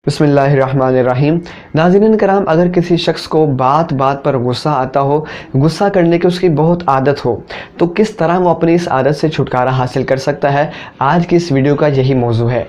بسم اللہ الرحمن الرحیم۔ ناظرین کرام، اگر کسی شخص کو بات بات پر غصہ آتا ہو، غصہ کرنے کی اس کی بہت عادت ہو، تو کس طرح وہ اپنی اس عادت سے چھٹکارا حاصل کر سکتا ہے، آج کی اس ویڈیو کا یہی موضوع ہے۔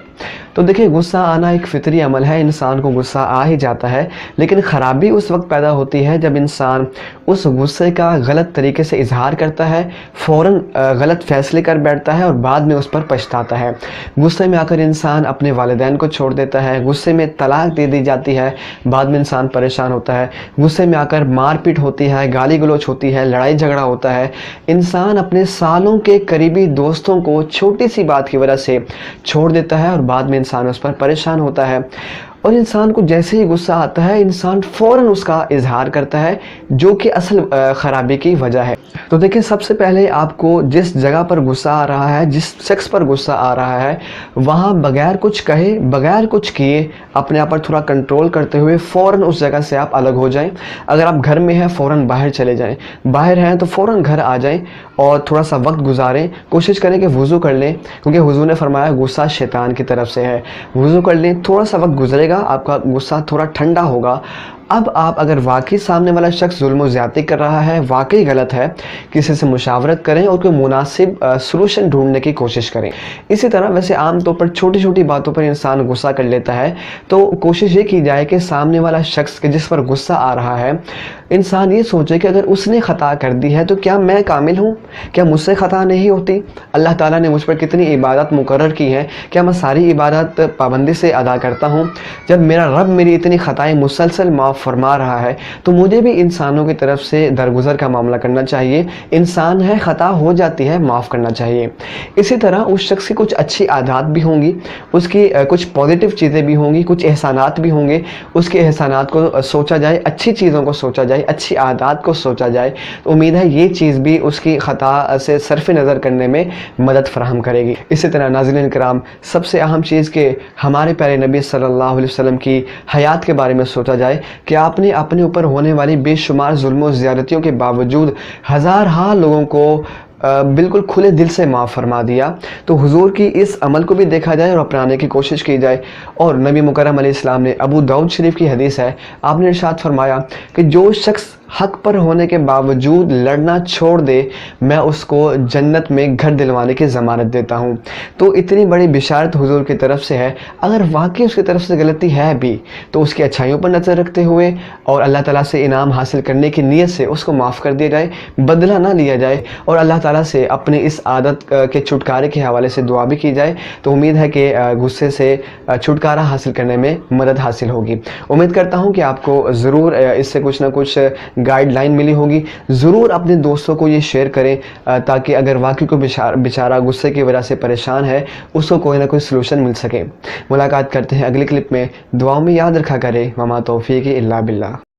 تو دیکھیں، غصہ آنا ایک فطری عمل ہے، انسان کو غصہ آ ہی جاتا ہے، لیکن خرابی اس وقت پیدا ہوتی ہے جب انسان اس غصے کا غلط طریقے سے اظہار کرتا ہے، فوراً غلط فیصلے کر بیٹھتا ہے اور بعد میں اس پر پچھتاتا ہے۔ غصے میں آ کر انسان اپنے والدین کو چھوڑ دیتا ہے، غصے میں طلاق دے دی جاتی ہے، بعد میں انسان پریشان ہوتا ہے، غصے میں آ کر مار پیٹ ہوتی ہے، گالی گلوچ ہوتی ہے، لڑائی جھگڑا ہوتا ہے، انسان اپنے سالوں کے قریبی دوستوں کو چھوٹی سی بات کی وجہ سے چھوڑ دیتا ہے اور بعد میں انسان اس پر پریشان ہوتا ہے۔ اور انسان کو جیسے ہی غصہ آتا ہے، انسان فوراً اس کا اظہار کرتا ہے، جو کہ اصل خرابی کی وجہ ہے۔ تو دیکھیں، سب سے پہلے آپ کو جس جگہ پر غصہ آ رہا ہے، جس شخص پر غصہ آ رہا ہے، وہاں بغیر کچھ کہے، بغیر کچھ کیے، اپنے آپ پر تھوڑا کنٹرول کرتے ہوئے فوراً اس جگہ سے آپ الگ ہو جائیں۔ اگر آپ گھر میں ہیں، فوراً باہر چلے جائیں، باہر ہیں تو فوراً گھر آ جائیں اور تھوڑا سا وقت گزاریں، کوشش کریں کہ وضو کر لیں، کیونکہ حضور نے فرمایا غصہ شیطان کی طرف سے ہے۔ وضو کر لیں، تھوڑا سا وقت گزرے گا، آپ کا غصہ تھوڑا ٹھنڈا ہوگا۔ اب آپ اگر واقعی سامنے والا شخص ظلم و زیادتی کر رہا ہے، واقعی غلط ہے، کسی سے مشاورت کریں اور کوئی مناسب سلوشن ڈھونڈنے کی کوشش کریں۔ اسی طرح ویسے عام طور پر چھوٹی چھوٹی باتوں پر انسان غصہ کر لیتا ہے، تو کوشش یہ کی جائے کہ سامنے والا شخص جس پر غصہ آ رہا ہے، انسان یہ سوچے کہ اگر اس نے خطا کر دی ہے تو کیا میں کامل ہوں؟ کیا مجھ سے خطا نہیں ہوتی؟ اللہ تعالیٰ نے مجھ پر کتنی عبادت مقرر کی ہیں، کیا میں ساری عبادت پابندی سے ادا کرتا ہوں؟ جب میرا رب میری اتنی خطائیں مسلسل معاف فرما رہا ہے، تو مجھے بھی انسانوں کی طرف سے درگزر کا معاملہ کرنا چاہیے۔ انسان ہے، خطا ہو جاتی ہے، معاف کرنا چاہیے۔ اسی طرح اس شخص کی کچھ اچھی عادات بھی ہوں گی، اس کی کچھ پازیٹیو چیزیں بھی ہوں گی، کچھ احسانات بھی ہوں گے، اس کے احسانات کو سوچا جائے، اچھی چیزوں کو سوچا جائے، اچھی عادات کو سوچا جائے، تو امید ہے یہ چیز بھی اس کی خطا سے صرف نظر کرنے میں مدد فراہم کرے گی۔ اسی طرح ناظرین کرام، سب سے اہم چیز کہ ہمارے پیارے نبی صلی اللہ علیہ وسلم کی حیات کے بارے میں سوچا جائے کہ آپ نے اپنے اوپر ہونے والی بے شمار ظلم و زیادتیوں کے باوجود ہزارہا لوگوں کو بالکل کھلے دل سے معاف فرما دیا۔ تو حضور کی اس عمل کو بھی دیکھا جائے اور اپنانے کی کوشش کی جائے۔ اور نبی مکرم علیہ السلام نے، ابو داؤد شریف کی حدیث ہے، آپ نے ارشاد فرمایا کہ جو شخص حق پر ہونے کے باوجود لڑنا چھوڑ دے، میں اس کو جنت میں گھر دلوانے کی ضمانت دیتا ہوں۔ تو اتنی بڑی بشارت حضور کی طرف سے ہے۔ اگر واقعی اس کی طرف سے غلطی ہے بھی، تو اس کی اچھائیوں پر نظر رکھتے ہوئے اور اللہ تعالیٰ سے انعام حاصل کرنے کی نیت سے اس کو معاف کر دیا جائے، بدلہ نہ لیا جائے، اور اللہ تعالیٰ سے اپنے اس عادت کے چھٹکارے کے حوالے سے دعا بھی کی جائے، تو امید ہے کہ غصے سے چھٹکارا حاصل کرنے میں مدد حاصل ہوگی۔ امید کرتا ہوں کہ آپ کو ضرور اس سے کچھ نہ کچھ گائیڈ لائن ملی ہوگی۔ ضرور اپنے دوستوں کو یہ شیئر کریں، تاکہ اگر واقعی کوئی بیچارہ غصے کی وجہ سے پریشان ہے، اس کو کوئی نہ کوئی سلوشن مل سکے۔ ملاقات کرتے ہیں اگلی کلپ میں۔ دعاؤں میں یاد رکھا کریں، وما توفیقی الا باللہ۔